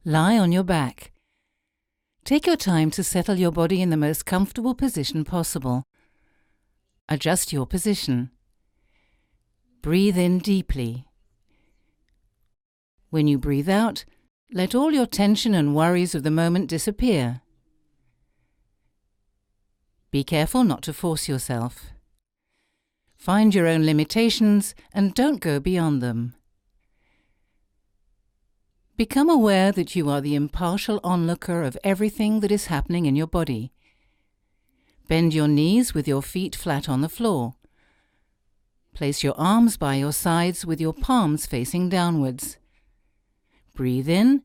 Lie on your back. Take your time to settle your body in the most comfortable position possible. Adjust your position. Breathe in deeply. When you breathe out, let all your tension and worries of the moment disappear. Be careful not to force yourself. Find your own limitations and don't go beyond them. Become aware that you are the impartial onlooker of everything that is happening in your body. Bend your knees with your feet flat on the floor. Place your arms by your sides with your palms facing downwards. Breathe in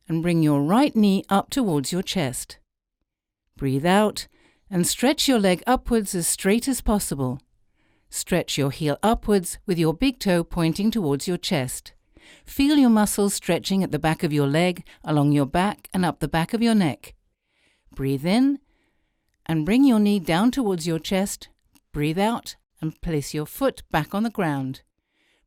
and bring your right knee up towards your chest. Breathe out and stretch your leg upwards as straight as possible. Stretch your heel upwards with your big toe pointing towards your chest. Feel your muscles stretching at the back of your leg, along your back and up the back of your neck. Breathe in and bring your knee down towards your chest. Breathe out and place your foot back on the ground.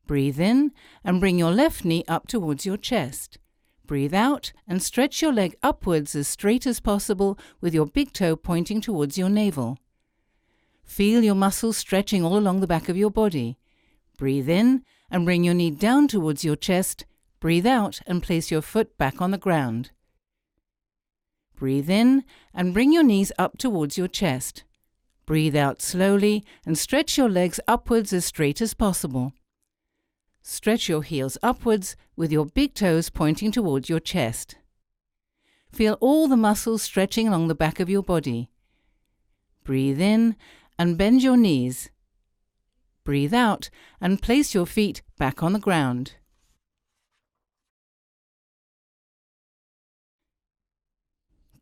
Breathe in and bring your left knee up towards your chest. Breathe out and stretch your leg upwards as straight as possible with your big toe pointing towards your navel. Feel your muscles stretching all along the back of your body. Breathe in and bring your knee down towards your chest. Breathe out and place your foot back on the ground. Breathe in and bring your knees up towards your chest. Breathe out slowly and stretch your legs upwards as straight as possible. Stretch your heels upwards with your big toes pointing towards your chest. Feel all the muscles stretching along the back of your body. Breathe in and bend your knees. Breathe out and place your feet back on the ground.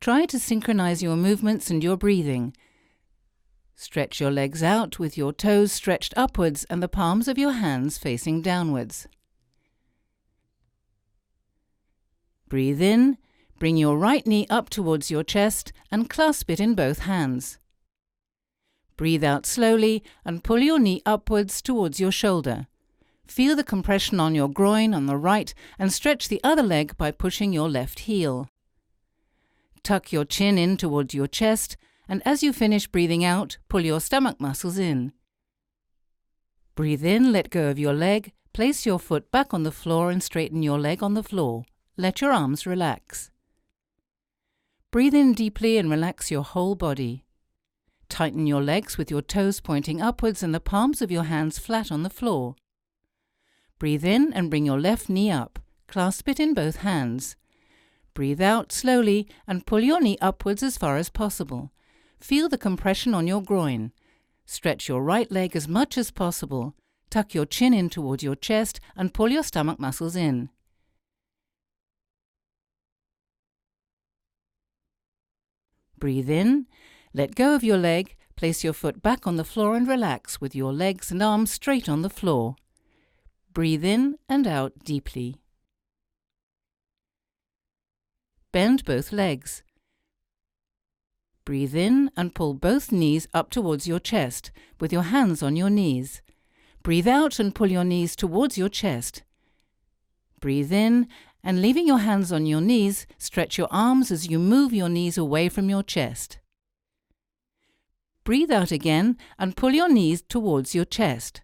Try to synchronize your movements and your breathing. Stretch your legs out with your toes stretched upwards and the palms of your hands facing downwards. Breathe in, bring your right knee up towards your chest and clasp it in both hands. Breathe out slowly and pull your knee upwards towards your shoulder. Feel the compression on your groin on the right and stretch the other leg by pushing your left heel. Tuck your chin in towards your chest, and as you finish breathing out, pull your stomach muscles in. Breathe in, let go of your leg, place your foot back on the floor and straighten your leg on the floor. Let your arms relax. Breathe in deeply and relax your whole body. Tighten your legs with your toes pointing upwards and the palms of your hands flat on the floor. Breathe in and bring your left knee up. Clasp it in both hands. Breathe out slowly and pull your knee upwards as far as possible. Feel the compression on your groin. Stretch your right leg as much as possible. Tuck your chin in toward your chest and pull your stomach muscles in. Breathe in, let go of your leg, place your foot back on the floor and relax with your legs and arms straight on the floor. Breathe in and out deeply. Bend both legs. Breathe in and pull both knees up towards your chest with your hands on your knees. Breathe out and pull your knees towards your chest. Breathe in and leaving your hands on your knees, stretch your arms as you move your knees away from your chest. Breathe out again and pull your knees towards your chest.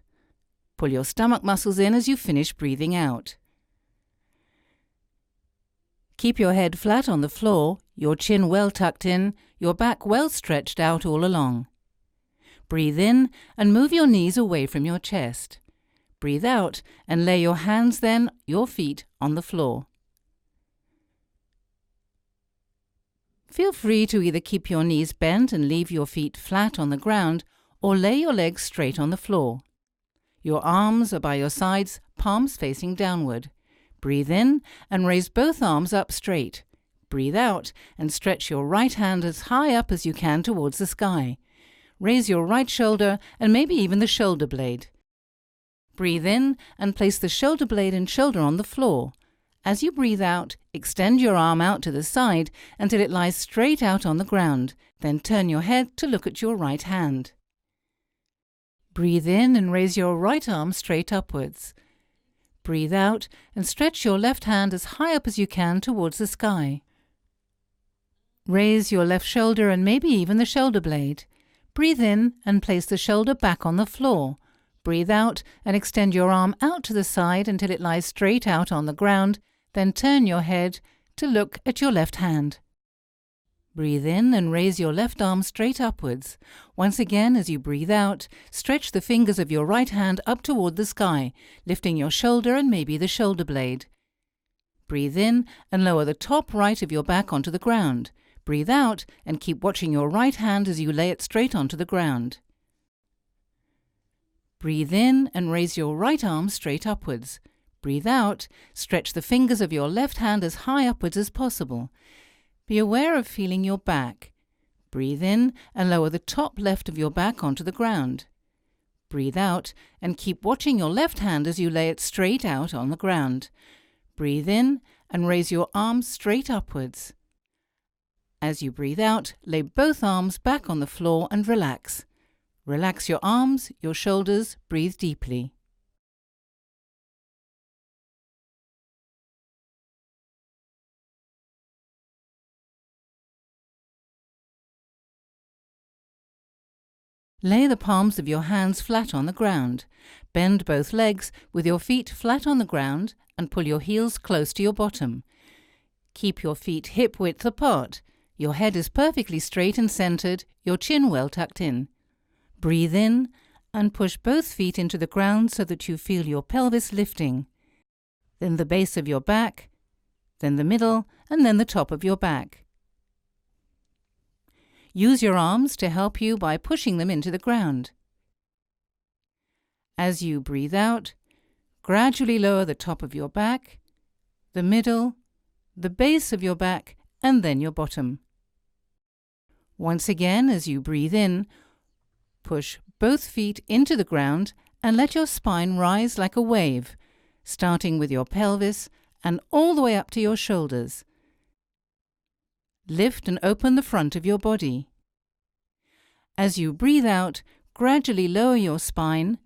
Pull your stomach muscles in as you finish breathing out. Keep your head flat on the floor, your chin well tucked in, your back well stretched out all along. Breathe in and move your knees away from your chest. Breathe out and lay your hands then, your feet, on the floor. Feel free to either keep your knees bent and leave your feet flat on the ground or lay your legs straight on the floor. Your arms are by your sides, palms facing downward. Breathe in and raise both arms up straight. Breathe out and stretch your right hand as high up as you can towards the sky. Raise your right shoulder and maybe even the shoulder blade. Breathe in and place the shoulder blade and shoulder on the floor. As you breathe out, extend your arm out to the side until it lies straight out on the ground. Then turn your head to look at your right hand. Breathe in and raise your right arm straight upwards. Breathe out and stretch your left hand as high up as you can towards the sky. Raise your left shoulder and maybe even the shoulder blade. Breathe in and place the shoulder back on the floor. Breathe out and extend your arm out to the side until it lies straight out on the ground, then turn your head to look at your left hand. Breathe in and raise your left arm straight upwards. Once again, as you breathe out, stretch the fingers of your right hand up toward the sky, lifting your shoulder and maybe the shoulder blade. Breathe in and lower the top right of your back onto the ground. Breathe out and keep watching your right hand as you lay it straight onto the ground. Breathe in and raise your right arm straight upwards. Breathe out, stretch the fingers of your left hand as high upwards as possible. Be aware of feeling your back. Breathe in and lower the top left of your back onto the ground. Breathe out and keep watching your left hand as you lay it straight out on the ground. Breathe in and raise your arms straight upwards. As you breathe out, lay both arms back on the floor and relax. Relax your arms, your shoulders, breathe deeply. Lay the palms of your hands flat on the ground. Bend both legs with your feet flat on the ground and pull your heels close to your bottom. Keep your feet hip-width apart. Your head is perfectly straight and centered, your chin well tucked in. Breathe in and push both feet into the ground so that you feel your pelvis lifting. Then the base of your back, then the middle, and then the top of your back. Use your arms to help you by pushing them into the ground. As you breathe out, gradually lower the top of your back, the middle, the base of your back, and then your bottom. Once again, as you breathe in, push both feet into the ground and let your spine rise like a wave, starting with your pelvis and all the way up to your shoulders. Lift and open the front of your body. As you breathe out, gradually lower your spine,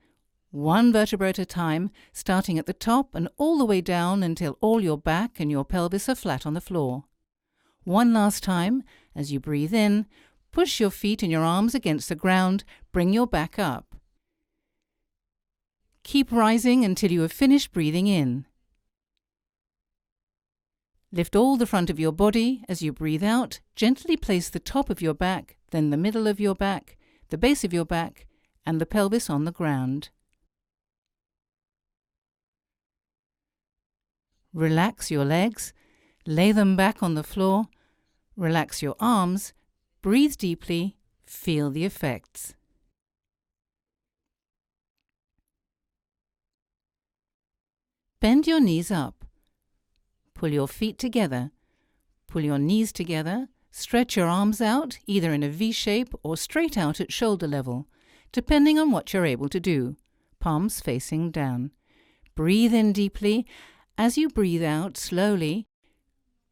one vertebra at a time, starting at the top and all the way down until all your back and your pelvis are flat on the floor. One last time, as you breathe in, push your feet and your arms against the ground, bring your back up. Keep rising until you have finished breathing in. Lift all the front of your body as you breathe out. Gently place the top of your back, then the middle of your back, the base of your back, and the pelvis on the ground. Relax your legs. Lay them back on the floor. Relax your arms. Breathe deeply. Feel the effects. Bend your knees up. Pull your feet together. Pull your knees together. Stretch your arms out, either in a V shape or straight out at shoulder level, depending on what you're able to do. Palms facing down. Breathe in deeply. As you breathe out slowly,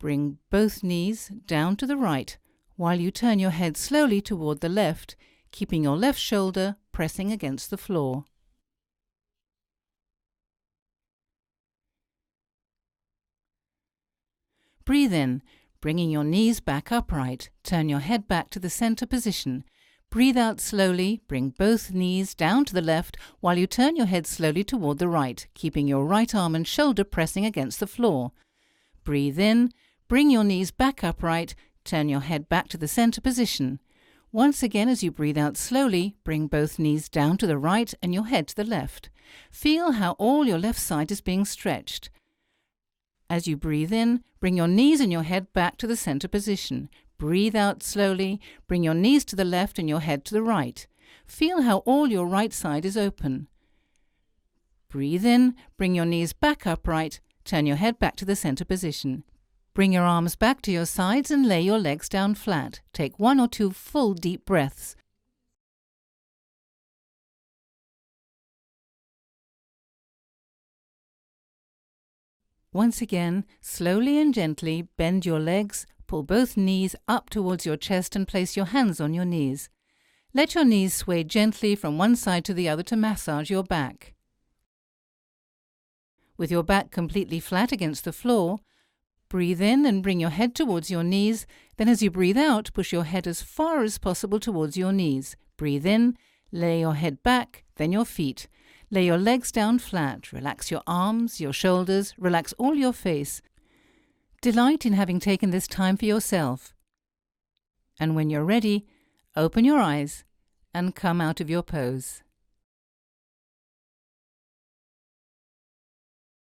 bring both knees down to the right while you turn your head slowly toward the left, keeping your left shoulder pressing against the floor. Breathe in, bringing your knees back upright. Turn your head back to the center position. Breathe out slowly. Bring both knees down to the left while you turn your head slowly toward the right, keeping your right arm and shoulder pressing against the floor. Breathe in. Bring your knees back upright. Turn your head back to the center position. Once again, as you breathe out slowly, bring both knees down to the right and your head to the left. Feel how all your left side is being stretched. As you breathe in, bring your knees and your head back to the center position. Breathe out slowly. Bring your knees to the left and your head to the right. Feel how all your right side is open. Breathe in. Bring your knees back upright. Turn your head back to the center position. Bring your arms back to your sides and lay your legs down flat. Take 1 or 2 full deep breaths. Once again, slowly and gently bend your legs, pull both knees up towards your chest and place your hands on your knees. Let your knees sway gently from one side to the other to massage your back. With your back completely flat against the floor, breathe in and bring your head towards your knees. Then as you breathe out, push your head as far as possible towards your knees. Breathe in, lay your head back, then your feet. Lay your legs down flat. Relax your arms, your shoulders, relax all your face. Delight in having taken this time for yourself. And when you're ready, open your eyes and come out of your pose.